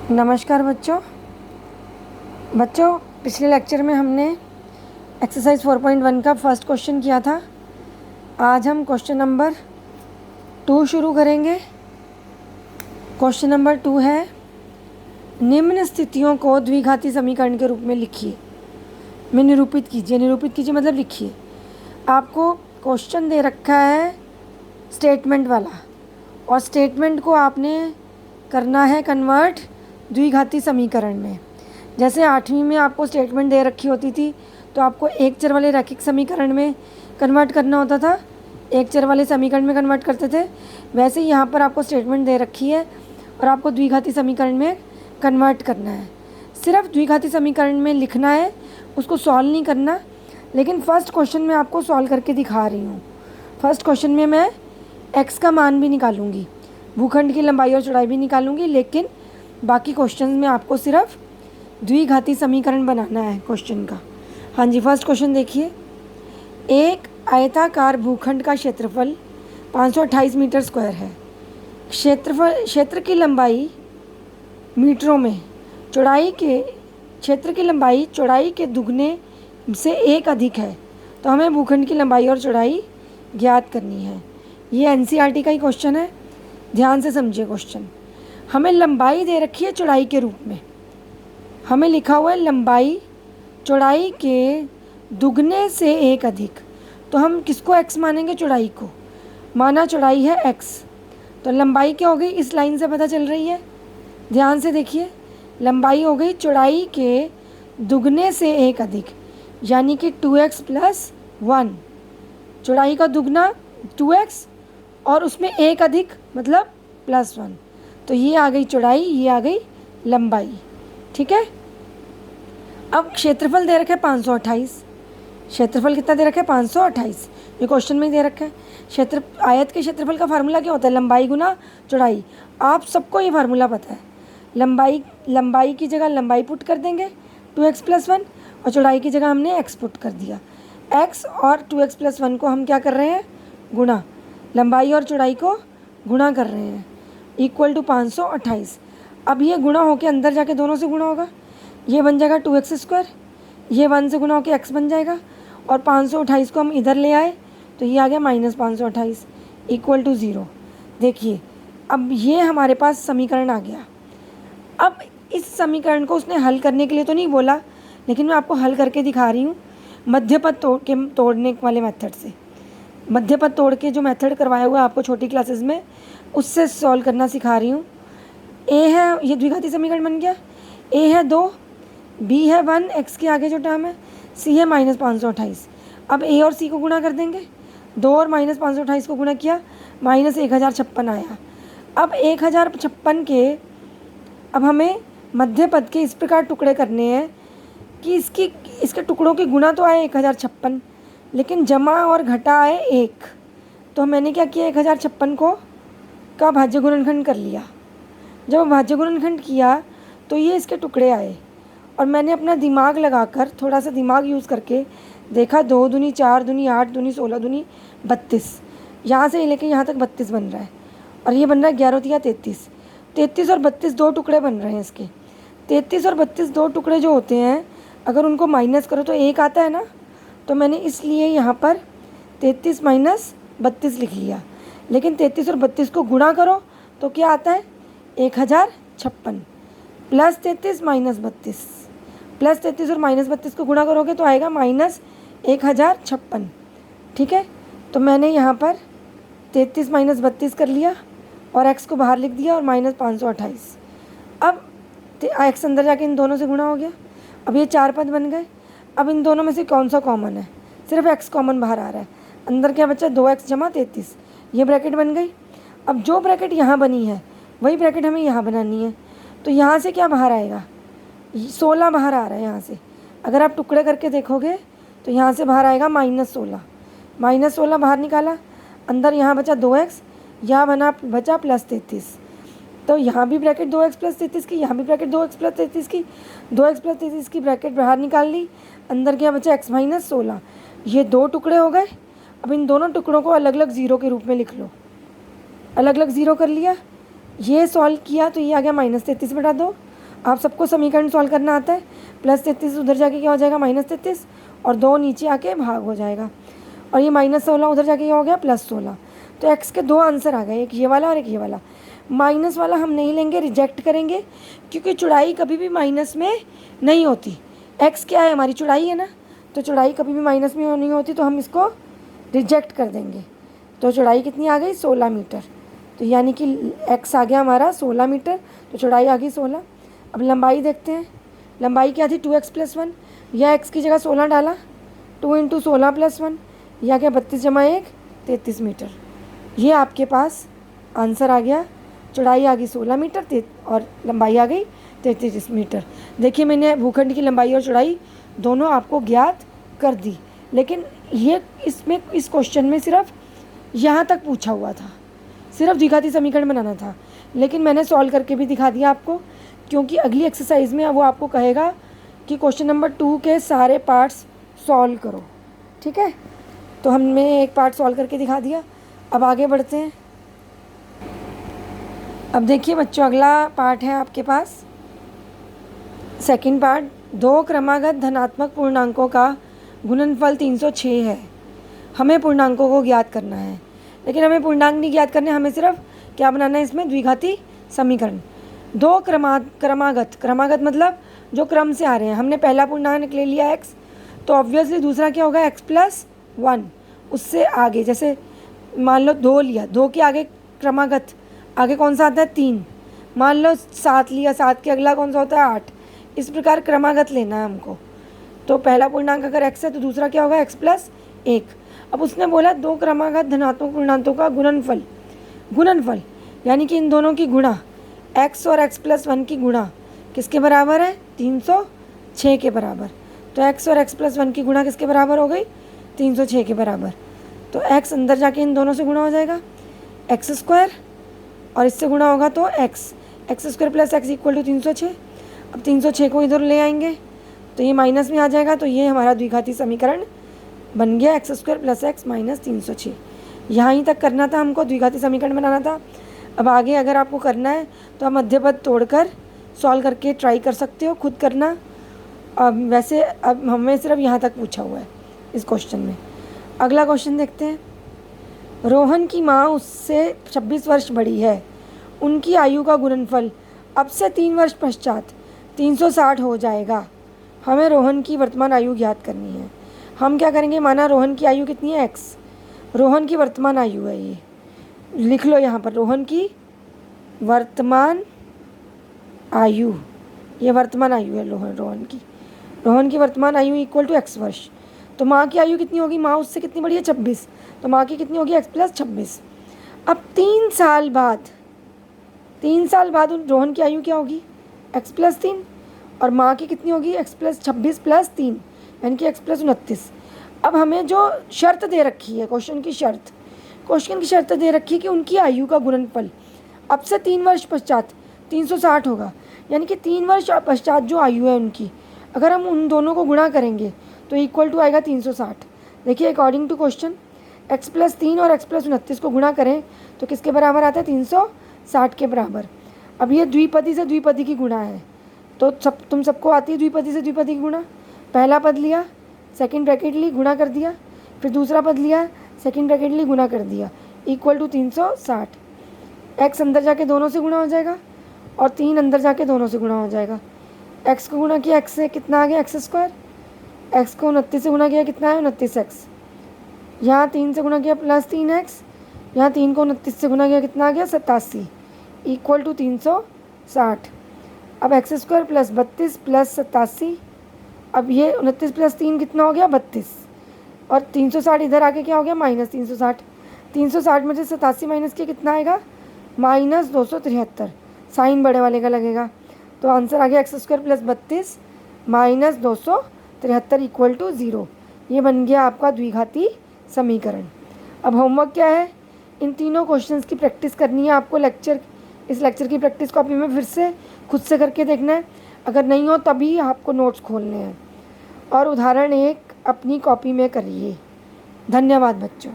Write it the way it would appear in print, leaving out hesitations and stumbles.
नमस्कार बच्चों। पिछले लेक्चर में हमने एक्सरसाइज 4.1 का फर्स्ट क्वेश्चन किया था। आज हम क्वेश्चन नंबर 2 शुरू करेंगे। क्वेश्चन नंबर 2 है, निम्न स्थितियों को द्विघाती समीकरण के रूप में लिखिए। में निरूपित कीजिए मतलब लिखिए। आपको क्वेश्चन दे रखा है स्टेटमेंट वाला, और स्टेटमेंट को आपने करना है कन्वर्ट द्विघाती समीकरण में। जैसे 8वीं में आपको स्टेटमेंट दे रखी होती थी तो आपको एक चर वाले रैखिक समीकरण में कन्वर्ट करना होता था, एक चर वाले समीकरण में कन्वर्ट करते थे। वैसे ही यहाँ पर आपको स्टेटमेंट दे रखी है और आपको द्विघाती समीकरण में कन्वर्ट करना है। सिर्फ द्विघाती समीकरण में लिखना है, उसको सॉल्व नहीं करना। लेकिन फर्स्ट क्वेश्चन में आपको सॉल्व करके दिखा रही हूँ। फर्स्ट क्वेश्चन में मैं x का मान भी निकालूंगी, भूखंड की लंबाई और चौड़ाई भी निकालूंगी, लेकिन बाकी क्वेश्चन में आपको सिर्फ द्विघाती समीकरण बनाना है क्वेश्चन का। हाँ जी, फर्स्ट क्वेश्चन देखिए। एक आयताकार भूखंड का क्षेत्रफल 528 मीटर स्क्वायर है। क्षेत्र की लंबाई मीटरों में, क्षेत्र की लंबाई चौड़ाई के दुगने से एक अधिक है। तो हमें भूखंड की लंबाई और चौड़ाई ज्ञात करनी है। ये एनसीईआरटी का ही क्वेश्चन है, ध्यान से समझिए क्वेश्चन। हमें लंबाई दे रखी है चौड़ाई के रूप में, हमें लिखा हुआ है लंबाई चौड़ाई के दुगने से एक अधिक। तो हम किसको x मानेंगे? चौड़ाई को। माना चौड़ाई है x, तो लंबाई क्या हो गई? इस लाइन से पता चल रही है, ध्यान से देखिए। लंबाई हो गई चौड़ाई के दुगने से एक अधिक, यानी कि 2x + 1। चौड़ाई का दुगना 2x और उसमें एक अधिक मतलब +1। तो ये आ गई चौड़ाई, ये आ गई लंबाई। ठीक है। अब क्षेत्रफल दे रखा है 528। क्षेत्रफल कितना दे रखा है? 528। ये क्वेश्चन में ही दे रखा है। आयत के क्षेत्रफल का फार्मूला क्या होता है? लंबाई गुना चौड़ाई। आप सबको ये फार्मूला पता है। लंबाई की जगह लंबाई पुट कर देंगे 2x + 1, और चौड़ाई की जगह हमने x पुट कर दिया। x और 2x + 1 को हम क्या कर रहे हैं? गुणा। लंबाई और चौड़ाई को गुणा कर रहे हैं, इक्वल टू 528। अब ये गुणा होकर अंदर जाके दोनों से गुणा होगा, ये बन जाएगा 2x², ये 1 से गुणा होकर x बन जाएगा, और 528 को हम इधर ले आए तो ये आ गया -528 इक्वल टू 0। देखिए अब ये हमारे पास समीकरण आ गया। अब इस समीकरण को उसने हल करने के लिए तो नहीं बोला, लेकिन मैं आपको हल करके दिखा रही हूँ मध्यपद तोड़ने वाले मेथड से। मध्यपद तोड़ के जो मेथड करवाया हुआ है आपको छोटी क्लासेस में, उससे सॉल्व करना सिखा रही हूँ। ए है, ये द्विघाती समीकरण बन गया। ए है 2, बी है 1, एक्स के आगे जो टर्म है, सी है -528। अब ए और सी को गुणा कर देंगे। 2 और -528 को गुणा किया, -1056 आया। अब 1056 के अब हमें मध्यपद के इस प्रकार टुकड़े करने हैं कि इसके टुकड़ों की गुणा तो आए 1056, लेकिन जमा और घटा आए 1। तो मैंने क्या किया? 1056 का भाज्य गुणनखंड कर लिया। जब भाज्य गुणनखंड किया तो ये इसके टुकड़े आए, और मैंने अपना दिमाग लगाकर, थोड़ा सा दिमाग यूज़ करके देखा, 2 दूनी 4 दूनी 8 दूनी 16 दूनी 32, यहाँ से लेके यहाँ तक 32 बन रहा है, और ये बन रहा है 11 × 33। 33 और 32 दो टुकड़े बन रहे हैं इसके। 33 और 32 दो टुकड़े जो होते हैं, अगर उनको माइनस करो तो 1 आता है ना। तो मैंने इसलिए यहाँ पर 33 - 32 लिख लिया। लेकिन 33 और 32 को गुणा करो तो क्या आता है? 1056 + 33 - 32, +33 और -32 को गुणा करोगे तो आएगा -1056। ठीक है। तो मैंने यहाँ पर 33 - 32 कर लिया और x को बाहर लिख दिया, और -528। अब x अंदर जाके इन दोनों से गुणा हो गया। अब ये 4 पद बन गए। अब इन दोनों में से कौन सा कॉमन है? सिर्फ x कॉमन बाहर आ रहा है। अंदर क्या बचा? 2x + 33, ये ब्रैकेट बन गई। अब जो ब्रैकेट यहाँ बनी है वही ब्रैकेट हमें यहाँ बनानी है। तो यहाँ से क्या बाहर आएगा? 16 बाहर आ रहा है यहाँ से। अगर आप टुकड़े करके देखोगे तो यहाँ से बाहर आएगा -16। -16 बाहर निकाला, अंदर यहाँ बचा 2x, यहाँ बचा +33। तो यहाँ भी ब्रैकेट 2x + 33 की, यहाँ भी ब्रैकेट 2x + 33 की। 2x + 33 की ब्रैकेट बाहर निकाल ली, अंदर क्या बचा? x - 16। ये दो टुकड़े हो गए। अब इन दोनों टुकड़ों को अलग अलग ज़ीरो के रूप में लिख लो। अलग अलग ज़ीरो कर लिया, ये सॉल्व किया तो ये आ गया -33/2। आप सबको समीकरण सॉल्व करना आता है। +33 उधर जाके क्या हो जाएगा -33 और 2 नीचे आके भाग हो जाएगा और ये -16 उधर जाके क्या हो गया +16। तो एक्स के 2 आंसर आ गए, एक ये वाला और एक ये वाला। माइनस वाला हम नहीं लेंगे, रिजेक्ट करेंगे, क्योंकि चौड़ाई कभी भी माइनस में नहीं होती। एक्स क्या है, हमारी चौड़ाई है ना, तो चौड़ाई कभी भी माइनस में नहीं होती, तो हम इसको रिजेक्ट कर देंगे। तो चौड़ाई कितनी आ गई 16 मीटर। तो यानी कि एक्स आ गया हमारा 16 मीटर, तो चौड़ाई आ गई 16। अब लंबाई देखते हैं, लंबाई क्या थी 2x + 1, या एक्स की जगह 16 डाला, 2 × 16 + 1, या क्या 32 + 1 33 मीटर। ये आपके पास आंसर आ गया। चौड़ाई आ गई 16 मीटर और लंबाई आ गई 33 मीटर। देखिए मैंने भूखंड की लंबाई और चौड़ाई दोनों आपको ज्ञात कर दी, लेकिन ये इसमें इस क्वेश्चन में सिर्फ यहाँ तक पूछा हुआ था, सिर्फ द्विघाती समीकरण बनाना था, लेकिन मैंने सॉल्व करके भी दिखा दिया आपको, क्योंकि अगली एक्सरसाइज में वो आपको कहेगा कि क्वेश्चन नंबर 2 के सारे पार्ट्स सॉल्व करो। ठीक है, तो हमने एक पार्ट सॉल्व करके दिखा दिया। अब आगे बढ़ते हैं। अब देखिए बच्चों, अगला पार्ट है आपके पास सेकंड पार्ट। 2 क्रमागत धनात्मक पूर्णांकों का गुणनफल 306 है। हमें पूर्णांकों को ज्ञात करना है, लेकिन हमें पूर्णांक नहीं ज्ञात करने, हमें सिर्फ क्या बनाना है इसमें, द्विघाती समीकरण। 2 क्रमागत मतलब जो क्रम से आ रहे हैं। हमने पहला पूर्णांक ले लिया x, तो ऑब्वियसली दूसरा क्या होगा x + 1। उससे आगे जैसे मान लो 2 लिया, 2 के आगे क्रमागत आगे कौन सा आता है 3। मान लो 7 लिया, 7 के अगला कौन सा होता है 8। इस प्रकार क्रमागत लेना है हमको। तो पहला पूर्णांक अगर x है तो दूसरा क्या होगा x + 1। अब उसने बोला 2 क्रमागत धनात्मक पूर्णांकों का गुणनफल यानी कि इन दोनों की गुणा, x और x + 1 की गुणा किसके बराबर है 306 के बराबर। तो x और x + 1 की गुणा किसके बराबर हो गई 306 के बराबर। तो x अंदर जाके इन दोनों से गुणा हो जाएगा x² और इससे गुणा होगा तो x² + x = 306। अब 306 को इधर ले आएंगे तो ये माइनस में आ जाएगा, तो ये हमारा द्विघाती समीकरण बन गया x² + x - 306। यहाँ ही तक करना था हमको, द्विघाती समीकरण बनाना था। अब आगे अगर आपको करना है तो आप मध्य पद तोड़कर सॉल्व करके ट्राई कर सकते हो, खुद करना। अब वैसे अब हमें सिर्फ यहाँ तक पूछा हुआ है इस क्वेश्चन में। अगला क्वेश्चन देखते हैं। रोहन की माँ उससे 26 वर्ष बड़ी है। उनकी आयु का गुणनफल अब से 3 वर्ष पश्चात 360 हो जाएगा। हमें रोहन की वर्तमान आयु ज्ञात करनी है। हम क्या करेंगे, माना रोहन की आयु कितनी है x, रोहन की वर्तमान आयु है, ये लिख लो यहाँ पर, रोहन की वर्तमान आयु, ये वर्तमान आयु है रोहन की वर्तमान आयु = x वर्ष। तो माँ की आयु कितनी होगी, माँ उससे कितनी बड़ी है 26, तो माँ की कितनी होगी x + 26। अब 3 साल बाद रोहन की आयु क्या होगी x + 3 और माँ की कितनी होगी x + 26 + 3 यानी कि x + 29। अब हमें जो शर्त दे रखी है, क्वेश्चन की शर्त दे रखी है कि उनकी आयु का गुणनफल अब से 3 वर्ष पश्चात 360 होगा, यानी कि 3 वर्ष पश्चात जो आयु है उनकी, अगर हम उन दोनों को गुणा करेंगे तो = आएगा 360। देखिए अकॉर्डिंग टू क्वेश्चन x + 3 और x + 29 को गुणा करें तो किसके बराबर आता है 360 के बराबर। अब ये द्विपदी से द्विपदी की गुणा है, तो तुम सबको आती है द्विपदी से द्विपदी की गुणा। पहला पद लिया, सेकंड ब्रैकेट ली, गुणा कर दिया, फिर दूसरा पद लिया, सेकंड ब्रैकेट ली, गुणा कर दिया, = 360। x अंदर जाके दोनों से गुणा हो जाएगा और 3 अंदर जाके दोनों से गुणा हो जाएगा। x को गुणा किया x से कितना आ गया x², x को 29 से गुणा किया कितना है 29x, यहाँ 3 से गुणा किया +3x, यहाँ 3 को 29 से गुणा किया कितना आ गया 87 = 360। अब x² + 32 + 87, अब ये 29 + 3 कितना हो गया 32 और 360 इधर आके क्या हो गया -360। 360 में से 87 माइनस किया कितना आएगा -273, साइन बड़े वाले का लगेगा। तो आंसर आ गया x² + 32 - 273 = 0। ये बन गया आपका द्विघाती समीकरण। अब होमवर्क क्या है, इन तीनों क्वेश्चंस की प्रैक्टिस करनी है आपको। इस लेक्चर की प्रैक्टिस कॉपी में फिर से खुद से करके देखना है, अगर नहीं हो तभी आपको नोट्स खोलने हैं और उदाहरण 1 अपनी कॉपी में करिए। धन्यवाद बच्चों।